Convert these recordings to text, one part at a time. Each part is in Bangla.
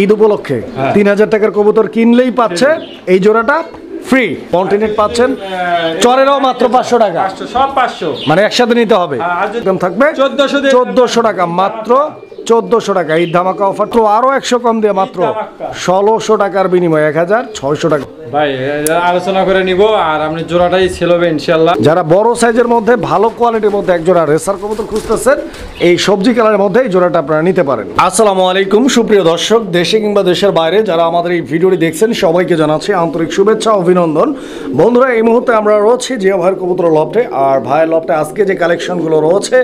ঈদ উপলক্ষে 3000 টাকার কবুতর কিনলেই পাচ্ছে এই জোড়াটা ফ্রি। কন্টিনেন্ট পাচ্ছেন, চরেরও মাত্র 500 টাকা, সব 500 মানে একসাথে নিতে হবে। একদম থাকবে 1400 টাকা, মাত্র 1400 টাকা। এই ধামাকা অফার তো আরো 100 কম দিয়ে মাত্র 1600 টাকার বিনিময়ে 1600 টাকা। ভাই আলোচনা করে নিব আর আপনি জোড়াটাই ছিল ইনশাআল্লাহ। যারা বড় সাইজের মধ্যে ভালো কোয়ালিটির মধ্যে এক জোড়া রেসার কবুতর খুঁজতেছেন, এই সবজি কালারের মধ্যে এই জোড়াটা আপনারা নিতে পারেন। আসসালামু আলাইকুম সুপ্রিয় দর্শক, দেশে কিংবা দেশের বাইরে যারা আমাদের এই ভিডিওটি দেখছেন সবাইকে জানাচ্ছি আন্তরিক শুভেচ্ছা অভিনন্দন। বন্ধুরা, এই মুহূর্তে আমরা রয়েছি জিয়া ভাইয়ের কবুতর লফটে। আর ভাইয়ের লফটে আজকে যে কালেকশনগুলো রয়েছে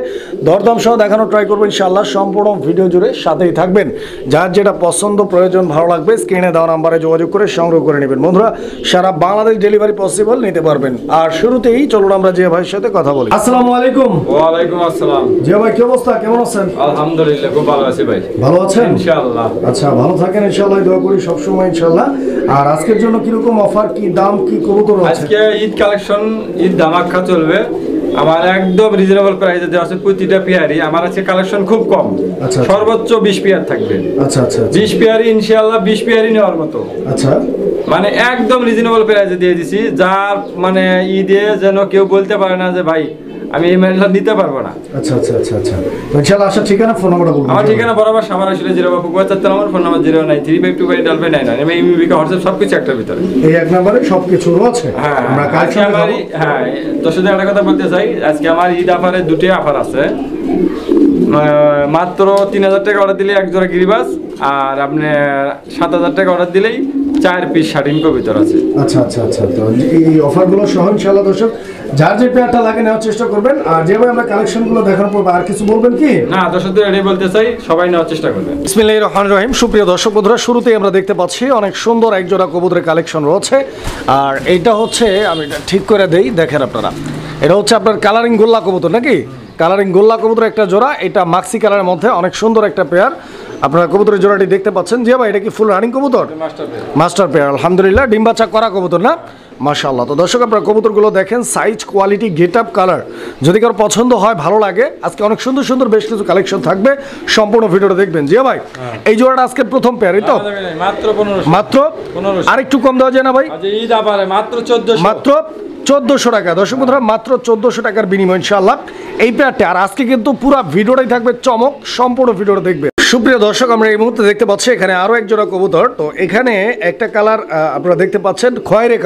দরদাম সহ দেখানো ট্রাই করবো ইনশাআল্লাহ। সম্পূর্ণ ভিডিও জুড়ে সাথেই থাকবেন। যার যেটা পছন্দ প্রয়োজন ভালো লাগবে স্ক্রিনে দেওয়া নাম্বারে যোগাযোগ করে সংগ্রহ করে নেবেন। বন্ধুরা, সারা বাংলাদেশ ডেলিভারি পসিবল, নিতে পারবেন। আর শুরুতেই চলুন আমরা জিয়া ভাইয়ের সাথে কথা বলি। আসসালামু আলাইকুম। ওয়ালাইকুম আসসালাম। জিয়া ভাই কি অবস্থা, কেমন আছেন? আলহামদুলিল্লাহ খুব ভালো আছি ভাই। ভালো আছেন ইনশাআল্লাহ? আচ্ছা, ভালো থাকেন ইনশাআল্লাহ, দোয়া করি সব সময় ইনশাআল্লাহ। আর আজকের জন্য কিরকম অফার, কি দাম, কি কবুতর আছে? আজকে ঈদ কালেকশন, ঈদ ধামাকা চলবে। আমার একদম রিজনেবল প্রাইসে দেওয়া আছে প্রতিটা পেয়ারই। আমার আছে কালেকশন খুব কম, আচ্ছা। সর্বোচ্চ 20 পেয়ার থাকবে। আচ্ছা আচ্ছা 20 পেয়ারই ইনশাআল্লাহ, 20 পেয়ারই নেওয়ার মতো। আচ্ছা, মানে একদম রিজনেবল প্রাইসে দিয়ে দিছি, যার মানে ঈদে যেন কেউ বলতে পারে না যে ভাই আমি এই মেলটা নিতে পারবো না। আচ্ছা আচ্ছা আচ্ছা আচ্ছা, ইনশাআল্লাহ। আসার ঠিকানা, ফোন নাম্বারটা বলুন। আমার ঠিকানা বরাবর সামার আসলে জিরো বাবু গোয়াচার আমার ফোন নাম্বার 09352299999। আমি ইমিবিকা হোয়াটসঅ্যাপ সবকিছু একটার ভিতরে, এই এক নম্বরে সবকিছু আছে। হ্যাঁ আমরা আজকে আমার হ্যাঁ দর্শকদের একটা কথা বলতে চাই, আজকে আমার ঈদ অফারে দুটি অফার আছে। মাত্র 3000 টাকা অর্ডার দিলে এক জোড়া গিরিবাস, আর আপনি 7000 টাকা অর্ডার দিলেই 4 পিস শাড়িন কবিতর আছে। আচ্ছা আচ্ছা আচ্ছা, তো এই অফারগুলো সহ ইনশাআল্লাহ দর্শক যার যে পেয়ারটা লাগে নেওয়ার চেষ্টা করবেন। আর যেভাবে আমরা কালেকশনগুলো দেখানোর পর আর কিছু বলবেন কি? না, দর্শকদের এটাই বলতে চাই, সবাই নেওয়ার চেষ্টা করবেন। বিসমিল্লাহির রহমানির রহিম। সুপ্রিয় দর্শক বন্ধুরা, শুরুতেই আমরা দেখতে পাচ্ছি অনেক সুন্দর এক জোড়া কবুতরের কালেকশন রয়েছে। আর এইটা হচ্ছে, আমি এটা ঠিক করে দেই, দেখেন আপনারা, এটা হচ্ছে আপনার কালারিং গোল্লা কবুতর নাকি? কালারিং গোল্লা কবুতর একটা জোড়া, এটা মাক্সি কালারের মধ্যে অনেক সুন্দর একটা পেয়ার। আপনারা কবুতরের জোড়াটি দেখতে পাচ্ছেন। জি ভাই, এটা কি ফুল রানিং কবুতর? মাস্টার পেয়ার, আলহামদুলিল্লাহ। ডিম বাচ্চা করা কবুতর না? মাশাআল্লাহ। তো দর্শক, আপনারা কবুতরগুলো দেখেন, size, quality, get up, colour, যদি কারো পছন্দ হয়, ভালো লাগে, আজকে অনেক সুন্দর সুন্দর বেশ কিছু কালেকশন থাকবে, সম্পূর্ণ ভিডিওটা দেখবেন। জি ভাই, এই জোড়াটা আজকের প্রথম পেয়ার, এই তো? মাত্র 1500। মাত্র 1500। আরেকটু কম দেওয়া যায় না ভাই? ঈদ আবারে মাত্র 1400। মাত্র 1400 টাকা। দর্শক বন্ধুরা, মাত্র 1400 টাকার বিনিময় ইনশাআল্লাহ এই পেয়ারটা। আর আজকে কিন্তু পুরো ভিডিওটাই থাকবে চমক, সম্পূর্ণ ভিডিওটা দেখবে। সুপ্রিয় দর্শক, আমরা এই মুহূর্তে দেখতে পাচ্ছি এখানে আরো এক জোড়া কবুতর। তো এখানে একটা কালার আপনারা দেখতে পাচ্ছেন খয়েরি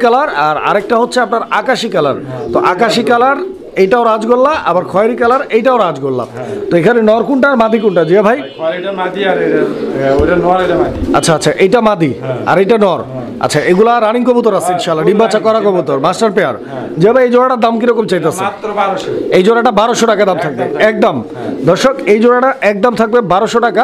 কালার, আর আরেকটা হচ্ছে আপনার আকাশি কালার। তো আকাশি কালার এইটাও রাজগোল্লা, আবার খয়েরি কালার এইটাও রাজগোল্লা। তো এখানে নর কোনটা আর মাদি কোনটা জিয়া ভাই? খয়েরিটা মাদি আর ওটা নর, এটা মাদি। আচ্ছা আচ্ছা, এইটা মাদি আর এইটা নর। আচ্ছা, এগুলা রানিং কবুতর আছে ইনশাআল্লাহ, ডিম বাচ্চা করা কবুতর, মাস্টার পেয়ার। জিয়া ভাই, এই জোড়াটার দাম কিরকম চাইতেছে? মাত্র 1200। এই জোড়াটা 1200 টাকা দাম থাকবে একদম। দর্শক, এই জোড়াটা একদম থাকবে 1200 টাকা।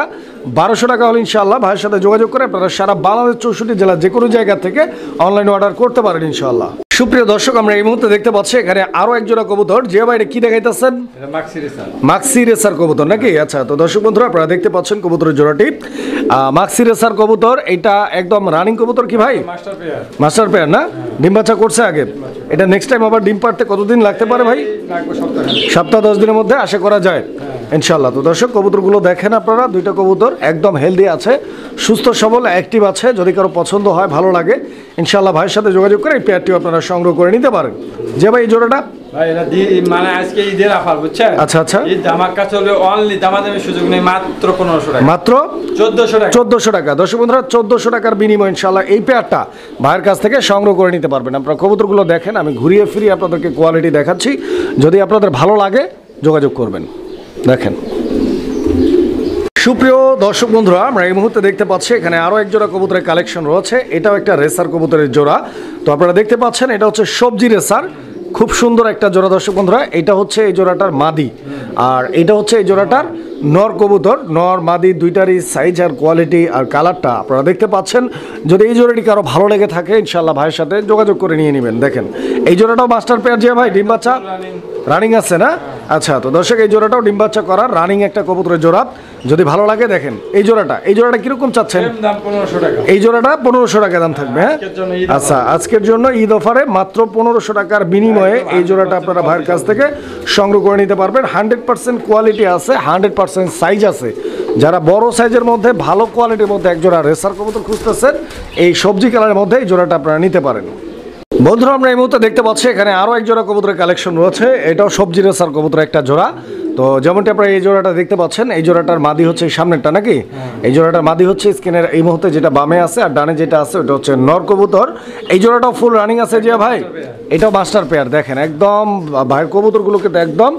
1200 টাকা হলে ইনশাআল্লাহ ভাইয়ের সাথে যোগাযোগ করে আপনারা সারা বাংলাদেশ 64 জেলার যে কোনো জায়গা থেকে অনলাইনে অর্ডার করতে পারেন ইনশাআল্লাহ। সুপ্রিয় দর্শক, আমরা এই মুহূর্তে দেখতে পাচ্ছি এখানে আরো এক জোড়া কবুতর। যে ভাই, এটা কি দেখাইতেছেন? এটা মাক্সি রেসার কবুতর নাকি? আচ্ছা, তো দর্শক বন্ধুরা, আপনারা দেখতে পাচ্ছেন কবুতরের জোড়াটি মাক্সি রেসার কবুতর। এটা একদম রানিং কবুতর কি ভাই? মাস্টার পেয়ার না? ডিম বাচ্চা করছে আগে? এটা নেক্সট টাইম আবার ডিম পাড়তে কতদিন লাগতে পারে ভাই? সপ্তাহ 10 দিনের মধ্যে আশা করা যায় ইনশাআল্লাহ। তো দর্শক, কবুতরগুলো দেখেন আপনারা, দুইটা কবুতর একদম হেলদি আছে, সুস্থ সবল, অ্যাক্টিভ আছে। যদি কারো পছন্দ হয়, ভালো লাগে, ইনশাআল্লাহ ভাইয়ের সাথে যোগাযোগ করে এই পেয়ারটিও আপনারা সংগ্রহ করে নিতে পারেন। যে ভাই, এই জোড়াটা ভাই এটা মানে আজকে ঈদের অফার, বুঝছেন? আচ্ছা আচ্ছা, ঈদ ধামাকা চলবে, অনলি দামাদামি সুযোগ নেই, মাত্র 1500 টাকা। মাত্র 1400 টাকা। 1400 টাকা। দর্শক বন্ধুরা, 1400 টাকার বিনিময় ইনশাআল্লাহ এই পেয়ারটা ভাইয়ের কাছ থেকে সংগ্রহ করে নিতে পারবেন। আপনারা কবুতরগুলো দেখেন, আমি ঘুরিয়ে ফিরিয়ে আপনাদেরকে কোয়ালিটি দেখাচ্ছি, যদি আপনাদের ভালো লাগে যোগাযোগ করবেন। দেখেন সুপ্রিয় দর্শক বন্ধুরা, আমরা এই মুহূর্তে দেখতে পাচ্ছি এখানে আরো এক জোড়া কবুতরের কালেকশন রয়েছে। এটাও একটা রেসার কবুতরের জোড়া। তো আপনারা দেখতে পাচ্ছেন, এটা হচ্ছে সবজি রেসার, খুব সুন্দর একটা জোড়া। দর্শক বন্ধুরা, এটা হচ্ছে এই জোড়াটার মাদি, আর এটা হচ্ছে এই জোড়াটার নর কবুতর। নর মাদি দুইটারই সাইজ আর কোয়ালিটি আর কালারটা আপনারা দেখতে পাচ্ছেন। যদি এই জোড়াটি কারো ভালো লেগে থাকে, ইনশাআল্লাহ ভাইয়ের সাথে যোগাযোগ করে নিয়ে নেবেন। দেখেন, এই জোড়াটাও মাস্টার পেয়ার যে ভাই, ডিম বাচ্চা রানিং আছে না? আচ্ছা, তো দর্শক, এই জোড়াটাও ডিম বাচ্চা করার রানিং একটা কবুতরের জোড়া। যদি ভালো লাগে দেখেন এই জোড়াটা কিরকম চাচ্ছেন? দাম 1500 টাকা। এই জোড়াটা 1500 টাকা দাম থাকবে। হ্যাঁ, আচ্ছা, আজকের জন্য ঈদ অফারে মাত্র 1500 টাকার বিনিময়ে এই জোড়াটা আপনারা ভাইয়ের কাছ থেকে সংগ্রহ করে নিতে পারবেন। 100% কোয়ালিটি আছে, 100% সাইজ আছে। যারা বড় সাইজের মধ্যে ভালো কোয়ালিটির মধ্যে একজোড়া রেসার কবুতর খুঁজতেছেন এই সবজি কালারের মধ্যে এই জোড়াটা আপনারা নিতে পারেন। বন্ধুরা আমরা এই মুহূর্তে দেখতে পাচ্ছি এখানে আরও এক জোড়া কবুতরের কালেকশন রয়েছে। এটাও সবজি রেসার কবুতর একটা জোড়া। তো যেমনটি আপনারা এই জোড়াটা দেখতে পাচ্ছেন, এই জোড়াটার মাদি হচ্ছে এই সামনেরটা নাকি, এই জোড়াটার মাদি হচ্ছে স্ক্রিনের এই মুহূর্তে যেটা বামে আছে, আর ডানে যেটা আছে ওটা হচ্ছে নর কবুতর। এই জোড়াটাও ফুল রানিং আছে জিয়া ভাই, এটাও মাস্টার পেয়ার। দেখেন একদম ভাইয়ের কবুতরগুলো কিন্তু একদম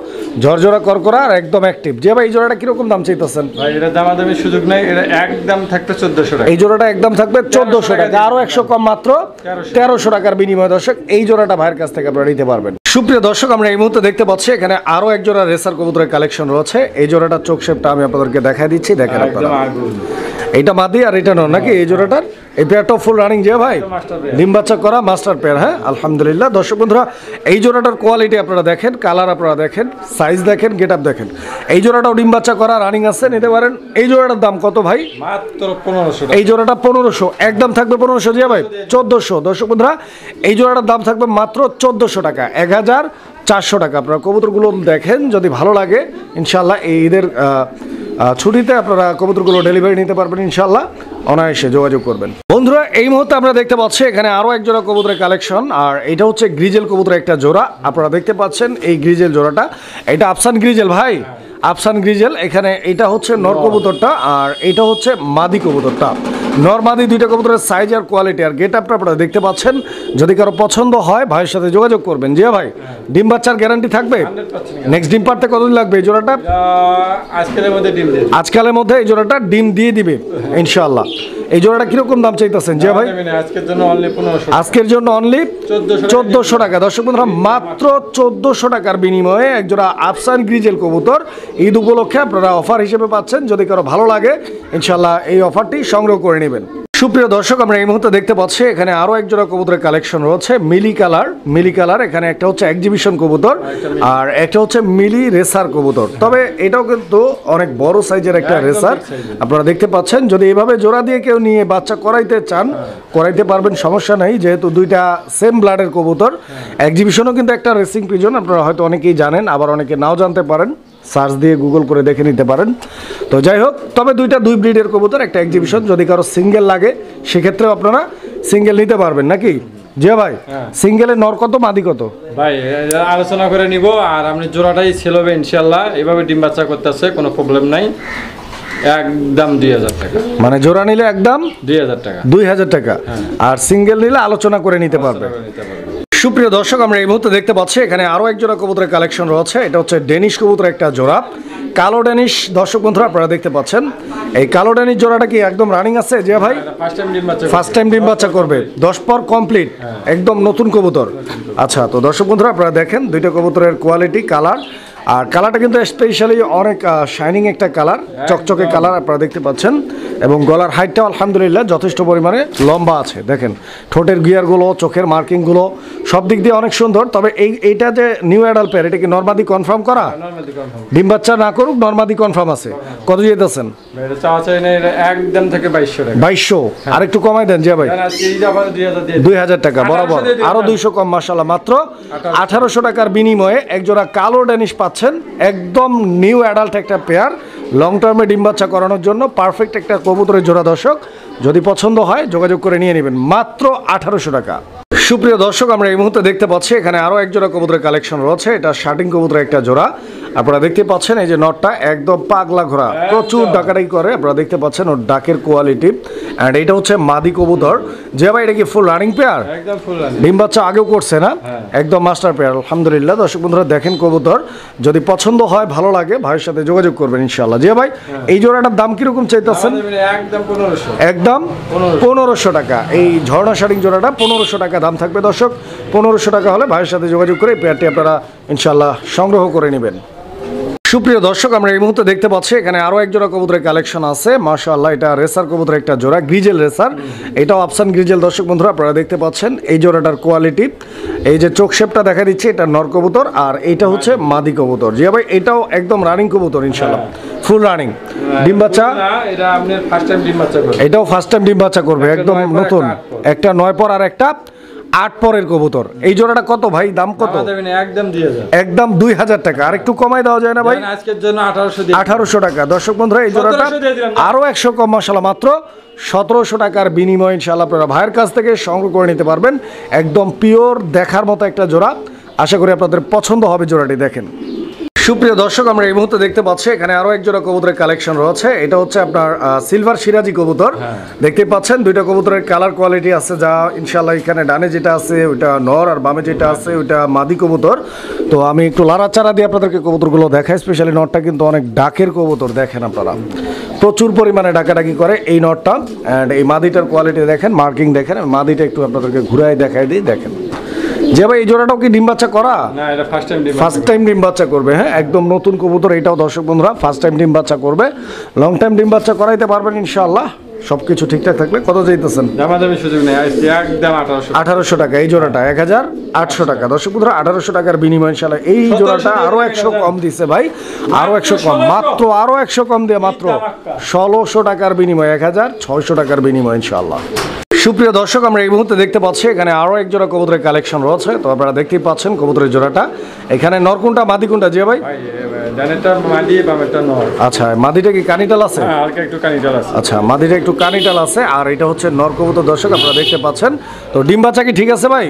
ঝরঝরা করকরা আর একদম অ্যাক্টিভ। জিয়া ভাই এই জোড়াটা কিরকম দাম চাইতেছেন? ভাই এটা দামাদামির সুযোগ নাই, এটা একদম থাকবে 1400 টাকা। এই জোড়াটা একদম থাকবে 1400 টাকা, আরো 100 কম মাত্র 1300 টাকার বিনিময়ে দর্শক এই জোড়াটা ভাইয়ের কাছ থেকে আপনারা নিতে পারবেন। সুপ্রিয় দর্শক আমরা এই মুহূর্তে দেখতে পাচ্ছি এখানে আরো এক জোড়া রেসার কবুতরের কালেকশন রয়েছে। এই জোড়াটার চোখ শেপটা আমি আপনাদেরকে দেখাই দিচ্ছি, দেখেন আপনারা। এইটা মাদি আর এটা নর নাকি এই জোড়াটার? এই পেয়ারটাও ফুল রানিং যে ভাই, ডিম বাচ্চা করা মাস্টার পেয়ার। হ্যাঁ আলহামদুলিল্লাহ। দর্শক বন্ধুরা এই জোড়াটার কোয়ালিটি আপনারা দেখেন, কালার আপনারা দেখেন, সাইজ দেখেন, গেট আপ দেখেন। এই জোড়াটাও ডিম বাচ্চা করা রানিং আছে, নিতে পারেন। এই জোড়াটার দাম কত ভাই? মাত্র 1500। এই জোড়াটা 1500, একদম থাকবে 1500 জিয়া ভাই, 1400। দর্শক বন্ধুরা এই জোড়াটার দাম থাকবে মাত্র 1400 টাকা, 1400 টাকা। আপনারা কবুতরগুলো দেখেন, যদি ভালো লাগে ইনশাল্লাহ এই ঈদের ছুটিতে আপনারা কবুতরগুলো ডেলিভারি নিতে পারবেন ইনশাল্লাহ, অনায়াসে যোগাযোগ করবেন। বন্ধুরা এই মুহূর্তে আমরা দেখতে পাচ্ছি এখানে আরো এক জোড়া কবুতরের কালেকশন, আর এটা হচ্ছে গ্রিজেল কবুতরের একটা জোড়া। আপনারা দেখতে পাচ্ছেন এই গ্রিজেল জোড়াটা, এটা আফসান গ্রিজেল ভাই, আফসান গ্রিজেল। এখানে এটা হচ্ছে নর কবুতরটা আর এটা হচ্ছে মাদি কবুতরটা। নর মাদি দুইটা কবুতরের সাইজ আর কোয়ালিটি আর গেট আপটা আপনারা দেখতে পাচ্ছেন। যদি কারো পছন্দ হয় ভাইয়ের সাথে যোগাযোগ করবেন। জিয়া ভাই ডিম বাচ্চার গ্যারান্টি থাকবে? নেক্সট ডিম পারতে কতদিন লাগবে এই জোড়াটা? আজকালের মধ্যে ডিম দিয়ে, আজকালের মধ্যে এই জোড়াটা ডিম দিয়ে দিবে ইনশাআল্লাহ। এই জোড়াটা কিরকম দাম চাইতেছেন জিয়া ভাই? আজকের জন্য অনলি 1500। আজকের জন্য অনলি 1400 টাকা। দর্শক বন্ধুরা মাত্র 1400 টাকার বিনিময়ে একজোড়া আফসান গ্রিজেল কবুতর ঈদ উপলক্ষে আপনারা অফার হিসেবে পাচ্ছেন। যদি কারো ভালো লাগে ইনশাআল্লাহ এই অফারটি সংগ্রহ করে নেবেন। সুপ্রিয় দর্শক আমরা এই মুহূর্তে দেখতে পাচ্ছি এখানে আরো এক জোড়া কবুতরের কালেকশন রয়েছে, মিলি কালার। এখানে একটা হচ্ছে এক্সিবিশন কবুতর আর একটা হচ্ছে মিলি রেসার কবুতর। তবে এটাও কিন্তু অনেক বড় সাইজের একটা রেসার আপনারা দেখতে পাচ্ছেন। যদি এভাবে জোড়া দিয়ে কেউ নিয়ে বাচ্চা করাইতে চান করাইতে পারবেন, সমস্যা নেই, যেহেতু দুইটা সেম ব্লাডের কবুতর। এক্সিবিশনও কিন্তু একটা রেসিং পিজন, আপনারা হয়তো অনেকেই জানেন, আবার অনেকে নাও জানতে পারেন, সার্চ দিয়ে গুগল করে দেখে নিতে পারেন। তো যাই হোক, তবে দুই ব্রিডের কবুতর একটা এক্সিবিশন। যদি কারো সিঙ্গেল লাগে সেক্ষেত্রেও আপনারা সিঙ্গেল নিতে পারবেন নাকি জিয়া ভাই? সিঙ্গেলের নর কত মাদি কত ভাই আলোচনা করে নিব, আর আপনি জোড়াটাই ছেলে হবে ইনশাল্লাহ। এভাবে ডিম বাচ্চা করতেছে, কোনো প্রবলেম নাই। একদম 2000 টাকা, মানে জোড়া নিলে একদম 2000 টাকা, 2000 টাকা। আর সিঙ্গেল নিলে আলোচনা করে নিতে পারবে। সুপ্রিয় দর্শক আমরা এই মুহূর্তে দেখতে পাচ্ছি এখানে আরো এক জোড়া কবুতরের কালেকশন রয়েছে। এটা হচ্ছে ডেনিশ কবুতরের একটা জোড়া, কালো ডেনিশ। দর্শক বন্ধুরা আপনারা দেখতে পাচ্ছেন এই কালো ডেনিশ জোড়াটা কি একদম রানিং আছে যে ভাই? ফার্স্ট টাইম ডিম বাচ্চা করবে, 10 পর কমপ্লিট, একদম নতুন কবুতর। আচ্ছা, তো দর্শক বন্ধুরা আপনারা দেখেন দুইটা কবুতরের কোয়ালিটি, কালার, আর কালারটা কিন্তু স্পেশালি অনেক শাইনিং একটা কালার, চকচকে কালার আপনারা দেখতে পাচ্ছেন। এবং গলার হাইটটাও আলহামদুলিল্লাহ যথেষ্ট পরিমাণে লম্বা আছে। দেখেন ঠোঁটের গিয়ারগুলো, চোখের মার্কিংগুলো সব দিক দিয়ে অনেক সুন্দর। তবে এইটা যে নিউ অ্যাডাল্ট পেয়ার, এটা কি নরমাদি কনফার্ম করা? ডিম বাচ্চা না করুক নরমাদি কনফার্ম আছে। কত যেতেছেন? একদম থেকে 2200 টাকা। 2200 আর একটু কমাই দেন জিয়া ভাই। 2000 টাকা বরাবর, আরো 200 কম, মাশাআল্লাহ। মাত্র 1800 টাকার বিনিময়ে একজোড়া কালো ড্যানিশ পাচ্ছেন, একদম নিউ অ্যাডাল্ট একটা পেয়ার, লং টার্মে ডিম বাচ্চা করানোর জন্য পারফেক্ট একটা কবুতরের জোড়া। দর্শক যদি পছন্দ হয় যোগাযোগ করে নিয়ে নেবেন, মাত্র 1800 টাকা। সুপ্রিয় দর্শক আমরা এই মুহূর্তে দেখতে পাচ্ছি এখানে আরো এক জোড়া কবুতরের কালেকশন রয়েছে। এটা শার্টিং কবুতরের একটা জোড়া। আপনারা দেখতে পাচ্ছেন এই যে নটটা একদম পাগলা ঘোরা, প্রচুর ডাকাডাকি করে। আপনারা দেখতে পাচ্ছেন ওর ডাকের কোয়ালিটি। অ্যান্ড এটা হচ্ছে মাদি কবুতর। যে ভাই এটা কি ফুল রানিং পেয়ার? একদম ফুল রানিং, ডিম বাচ্চা আগেও করছে না? একদম মাস্টার পেয়ার আলহামদুলিল্লাহ। দর্শক বন্ধুরা দেখেন কবুতর, যদি পছন্দ হয় ভালো লাগে ভাইয়ের সাথে যোগাযোগ করবেন ইনশাআল্লাহ। যে ভাই এই জোড়াটার দাম কিরকম চাইতেছেন? একদম 1500, একদম 1500 টাকা। এই ঝর্ণা শার্টিং জোড়াটা 1500 টাকা দাম থাকবে দর্শক। 1500 টাকা হলে ভাইয়ের সাথে যোগাযোগ করে এই পেয়ারটি আপনারা ইনশাআল্লাহ সংগ্রহ করে নেবেন। সুপ্রিয় দর্শক আমরা এই মুহূর্তে দেখতে পাচ্ছি এখানে আরো এক জোড়া কবুতরের কালেকশন আছে, মাশাআল্লাহ। এটা রেসার কবুতরের একটা জোড়া, গ্রিজেল রেসার। এটাও আফসান গ্রিজেল। দর্শক বন্ধুরা আপনারা দেখতে পাচ্ছেন এই জোড়াটার কোয়ালিটি, এই যে চোখ শেপটা দেখা দিচ্ছে, এটা নর কবুতর আর এটা হচ্ছে মাদি কবুতর। জিয়া ভাই এটাও একদম রানিং কবুতর ইনশাআল্লাহ, ফুল রানিং। ডিম বাচ্চা এটা আপনার ফার্স্ট টাইম ডিম বাচ্চা করবে, এটাও ফার্স্ট টাইম ডিম বাচ্চা করবে, একদম নতুন। একটা 9 পর আর একটা 8 পরের কবুতর। এই জোড়াটা কত ভাই, দাম কত? একদম 2000, একদম 2000 টাকা। আর একটু কমাই দেওয়া যায় না ভাই? আজকের জন্য 1800 টাকা। দর্শক বন্ধুরা এই জোড়াটা 1700 দিয়ে দিলাম। আরো 100 কম, মাশাআল্লাহ, মাত্র 1700 টাকার বিনিময়ে ইনশাআল্লাহ আপনারা ভাইয়ের কাছ থেকে সংগ্রহ করে নিতে পারবেন। একদম পিওর দেখার মতো একটা জোড়া। আশা করি আপনাদের পছন্দ হবে জোড়াটি। দেখেন সুপ্রিয় দর্শক, আমরা এই মুহূর্তে দেখতে পাচ্ছি এখানে আরো এক জোড়া কবুতরের কালেকশন রয়েছে। এটা হচ্ছে আপনার সিলভার সিরাজি কবুতর। দেখতে পাচ্ছেন দুইটা কবুতরের কালার কোয়ালিটি আছে, যা ইনশাআল্লাহ এখানে ডানে যেটা আছে ওইটা নর, আর বামে যেটা আছে ওইটা মাদি কবুতর। তো আমি একটু লাড়াচাড়া দিয়ে আপনাদেরকে কবুতরগুলো দেখাই। স্পেশালি নরটা কিন্তু অনেক ডাকের কবুতর, দেখেন আপনারা প্রচুর পরিমাণে ডাকাডাকি করে এই নরটা। অ্যান্ড এই মাদিটার কোয়ালিটি দেখেন, মার্কিং দেখেন। মাদিটা একটু আপনাদেরকে ঘুরাই দেখাই দিই। দেখেন যে ভাই এই জোড়াটাও কি ডিম বাচ্চা করা? না, এটা ফার্স্ট টাইম ডিম বাচ্চা করবে। হ্যাঁ, একদম নতুন কবুতর এটাও দর্শক বন্ধুরা, ফার্স্ট টাইম ডিম বাচ্চা করবে। লং টাইম ডিম বাচ্চা করাইতে পারবেন ইনশাআল্লাহ, সবকিছু ঠিকঠাক থাকলে। কত চাইতেছেন? দামাদামি সুযোগ নেই, একদম 1800 টাকা। এই জোড়াটা 1800 টাকা। দর্শক বন্ধুরা 1800 টাকার বিনিময় ইনশাআল্লাহ এই জোড়াটা আরো 100 কম দিছে ভাই, আরো 100 কম, মাত্র আরো 100 কম দিয়ে মাত্র 1600 টাকার বিনিময়, 1600 টাকার বিনিময় ইনশাআল্লাহ। সুপ্রিয় দর্শক, আমরা এই মুহূর্তে দেখতে পাচ্ছি এখানে আরো এক জোড়া কবুতরের কালেকশন রয়েছে। তো আপনারা দেখতেই পাচ্ছেন কবুতরের জোড়াটা। এখানে নর কোনটা, মাদি কোনটা জি ভাই? আচ্ছা, মাদিটা কি কানিটাল আছে? আচ্ছা, মাদিটা একটু কানিটাল আছে। আর এটা হচ্ছে নর কবুতর। দর্শক আপনারা দেখতে পাচ্ছেন। তো ডিম বাচ্চা কি ঠিক আছে ভাই?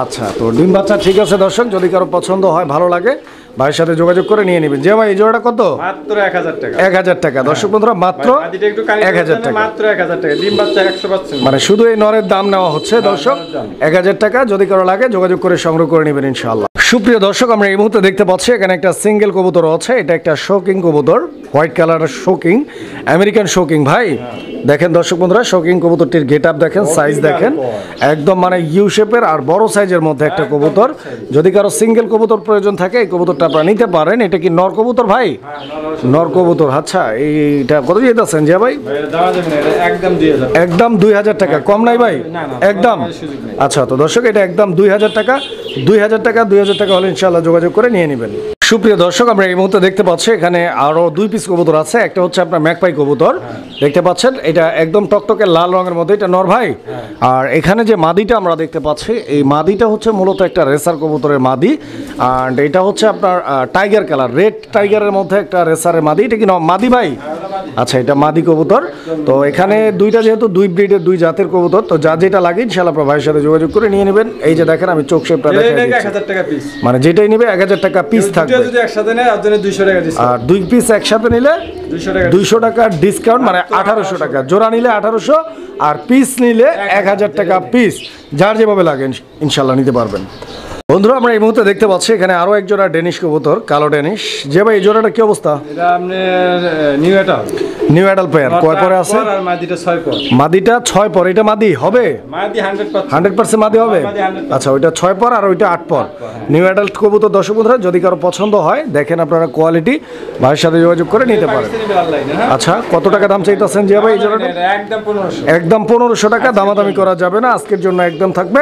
আচ্ছা, তো ডিম বাচ্চা ঠিক আছে দর্শক। যদি কারো পছন্দ হয়, ভালো লাগে, ভাইয়ের সাথে যোগাযোগ করে নিয়ে নেবেন। যে ভাই এই জোড়াটা কত? মাত্র 1000 টাকা। 1000 টাকা। দর্শক বন্ধুরা মাত্র 1000 টাকা, মাত্র 1000 টাকা। ডিম বাচ্চা 100%, মানে শুধু এই নরের দাম নেওয়া হচ্ছে দর্শক 1000 টাকা। যদি কারো লাগে যোগাযোগ করে সংগ্রহ করে নেবেন ইনশাআল্লাহ। সুপ্রিয় দর্শক, আমরা এই মুহূর্তে দেখতে পাচ্ছি এখানে একটা সিঙ্গেল কবুতর আছে। এটা একটা শোকিং কবুতর, হোয়াইট কালারের শোকিং, আমেরিকান শোকিং ভাই। দেখেন দর্শক বন্ধুরা শোকিং কবুতরটির গেট আপ দেখেন, সাইজ দেখেন, একদম মানে ইউ শেপের আর বড় সাইজের মধ্যে একটা কবুতর। যদি কারো সিঙ্গেল কবুতর প্রয়োজন থাকে এই কবুতরটা আপনারা নিতে পারেন। এটা কি নর কবুতর ভাই? নর কবুতর। আচ্ছা, এইটা কত দিতেছেন যে ভাই? একদম 2000 টাকা। কম নাই ভাই? একদম। আচ্ছা, তো দর্শক এটা একদম 2000 টাকা। 2000 টাকা, 2000 টাকা হলে ইনশাআল্লাহ যোগাযোগ করে নিয়ে নেবেন। সুপ্রিয় দর্শক, আমরা এই মুহূর্তে দেখতে পাচ্ছি এখানে আরো 2 পিস কবুতর আছে। একটা হচ্ছে আপনার ম্যাকপাই কবুতর, দেখতে পাচ্ছেন এটা একদম টকটকে লাল রঙের মধ্যে, এটা নর ভাই। আর এখানে যে মাদিটা আমরা দেখতে পাচ্ছি, এই মাদিটা হচ্ছে মূলত একটা রেসার কবুতরের মাদি। আর এটা হচ্ছে আপনার টাইগার কালার, রেড টাইগারের মধ্যে একটা রেসারের মাদি। এটা কি মাদি ভাই? আচ্ছা, এটা মাদি কবুতর। তো এখানে দুইটা যেহেতু দুই ব্রিডের, দুই জাতের কবুতর, তো যা যেটা লাগে ইনশাআল্লাহ আপনার ভাইয়ের সাথে যোগাযোগ করে নিয়ে নেবেন। এই যে দেখেন আমি চোখ শেপটা দেখাই দিচ্ছি, 1000 টাকা পিস, মানে যেটাই নেবে 1000 টাকা পিস থাকবে। যদি একসাথে নেয় আর 200 টাকা ডিসকাউন্ট, আর 2 পিস একসাথে নিলে 200 টাকা ডিসকাউন্ট, মানে 1800 টাকা। জোড়া নিলে 1800, আর পিস নিলে 1000 টাকা পিস। যার যেভাবে লাগে ইনশাআল্লাহ নিতে পারবেন। বন্ধুরা আমরা এই মুহূর্তে দেখতে পাচ্ছি এখানে আরো এক জোড়া ডেনিশ কবুতর, কালো ডেনিশ। যে ভাই এই জোড়াটা কি অবস্থা? এটা আপনি নিউ অ্যাডাল্ট পেয়ার। কয় পরে আছে? আর মাদিটা 6 পর। মাদিটা 6 পর। এটা মাদি হবে? মাদি 100% মাদি হবে। আচ্ছা, ওইটা 6 পর আর ওইটা 8 পর। নিউ অ্যাডাল্ট কবুতর। দর্শক বন্ধুরা যদি কারো পছন্দ হয়, দেখেন আপনারা কোয়ালিটি, ভাইয়ের সাথে যোগাযোগ করে নিতে পারেন। আচ্ছা, কত টাকা দাম চাইতেছেন যে ভাই এই জোড়াটা? একদম 1500 টাকা। দামাদামি করা যাবে না আজকের জন্য, একদম থাকবে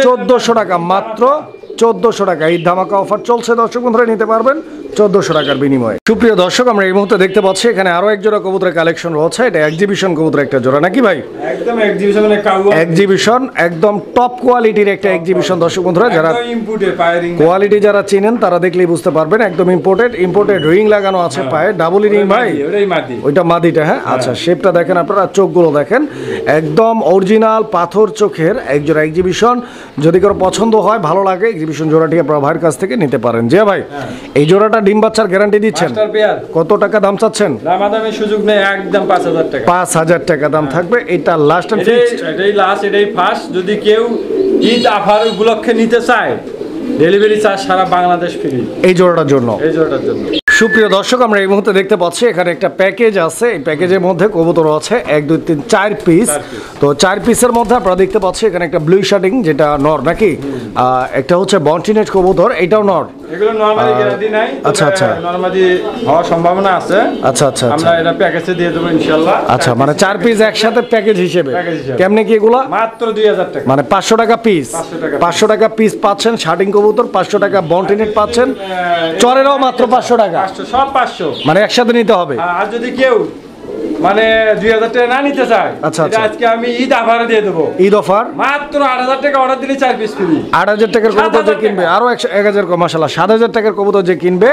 1400 টাকা। মাত্র 1400 টাকা। এই ধামাকা অফার চলছে দর্শক বন্ধুরা, নিতে পারবেন 1400 টাকার বিনিময়ে। সুপ্রিয় দর্শক, আমরা এই মুহূর্তে দেখতে পাচ্ছি এখানে আরো এক জোড়া কবুতরের কালেকশন রয়েছে। এটা এক্সিবিশন কবুতর একটা জোড়া নাকি ভাই? একদম এক্সিবিশন, মানে এক্সিবিশন, একদম টপ কোয়ালিটির একটা এক্সিবিশন। দর্শক বন্ধুরা যারা কোয়ালিটি যারা চিনেন তারা দেখলেই বুঝতে পারবেন, একদম ইম্পোর্টেড রিং লাগানো আছে পায়ে, ডাবল রিং ভাই। ওইটা মাদিটা। হ্যাঁ, আচ্ছা, শেপটা দেখেন আপনারা, চোখগুলো দেখেন, একদম অরিজিনাল পাথর চোখের এক জোড়া এক্সিবিশন। যদি কারো পছন্দ হয়, ভালো লাগে, এক্সিবিশন জোড়াটি আপনারা ভাইয়ের কাছ থেকে নিতে পারেন। যে ভাই এই জোড়াটা ডিম বাচ্চার গ্যারান্টি দিচ্ছেন? কত টাকা দাম চাচ্ছেন? দামাদামি সুযোগ নেই, একদম 5000 টাকা। 5000 টাকা দাম থাকবে। এটা লাস্ট এন্ড ফিক্সড, এটাই লাস্ট, এটাই ফার্স্ট। যদি কেউ ঈদ অফার উপলক্ষে নিতে চায়, ডেলিভারি চার্জ সারা বাংলাদেশ ফ্রি এই জোড়াটার জন্য। সুপ্রিয় দর্শক, আমরা এই মুহূর্তে দেখতে পাচ্ছি এখানে একটা প্যাকেজ আছে। এই প্যাকেজের মধ্যে কবুতর আছে 1 2 3 4 পিস। তো 4 পিসের মধ্যে আপনারা দেখতে পাচ্ছি এখানে একটা ব্লু শার্টিং, যেটা নর নাকি, একটা হচ্ছে বন্টিনেট কবুতর, এটাও নর। এগুলো নরমালি গ্যারান্টি নাই। আচ্ছা আচ্ছা, নরমালি হওয়ার সম্ভাবনা আছে। আচ্ছা আচ্ছা, আমরা এটা প্যাকেজে দিয়ে দেব ইনশাআল্লাহ। আচ্ছা, মানে 4 পিস একসাথে প্যাকেজ হিসেবে। কেমনে কি এগুলা? মাত্র 2000 টাকা, মানে 500 টাকা পিস। 500 টাকা পিস পাচ্ছেন শার্টিং কবুতর, 500 টাকা বন্টিনেট পাচ্ছেন, চরেরও মাত্র 500 টাকা। সব 500, মানে একসাথে নিতে হবে। আর যদি কেউ মানে 2000 টাকা না নিতে চাই, আচ্ছা, এটা আচ্ছা। আজকে আমি ঈদ অফারে দিয়ে দেবো। ঈদ অফার মাত্র 8000 টাকা অর্ডার দিলে 4 পিস ফ্রি। 8,000 টাকার কবুতর যে 7,000 কিনবে, টাকা। আরো 1000 মাশাআল্লাহ 7,000 টাকার কবুতর যে কিনবে,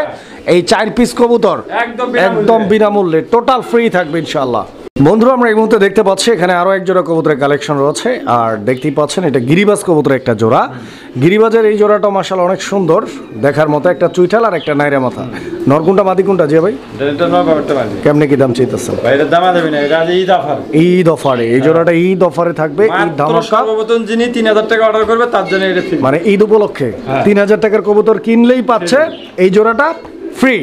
এই 4 পিস কবুতর একদম বিনামূল্যে। একদম বিনামূল্যে টোটাল ফ্রি থাকবে ইনশাআল্লাহ। বন্ধুরা আমরা এই মুহূর্তে দেখতে পাচ্ছি এখানে আরো এক জোড়া কবুতরের কালেকশন রয়েছে, আর দেখতেই পাচ্ছেন এটা গিরিবাজ কবুতরের একটা জোড়া। গিরিবাজের এই জোড়াটা মাশাআল্লাহ অনেক সুন্দর দেখার মতো, একটা চুইঠাল আর একটা নাইরা মাথা। নরকুনটা মাদি কোনটা জি ভাই? এটা নয় ব্যাপারটা মানে কেমনে কি দাম চাইতেছেন? ভাই এটা দামা দেবেন না, এটা আজ ঈদ অফার। ঈদ অফারে এই জোড়াটা ঈদ অফারে থাকবে, ঈদ মাত্র ধামাকা। সর্বপ্রথম যিনি 3000 টাকা অর্ডার করবে তার জন্য এটা ফ্রি। মানে ঈদ উপলক্ষে হ্যাঁ। 3000 টাকার কবুতর কিনলেই পাচ্ছে এই জোড়াটা ফ্রি।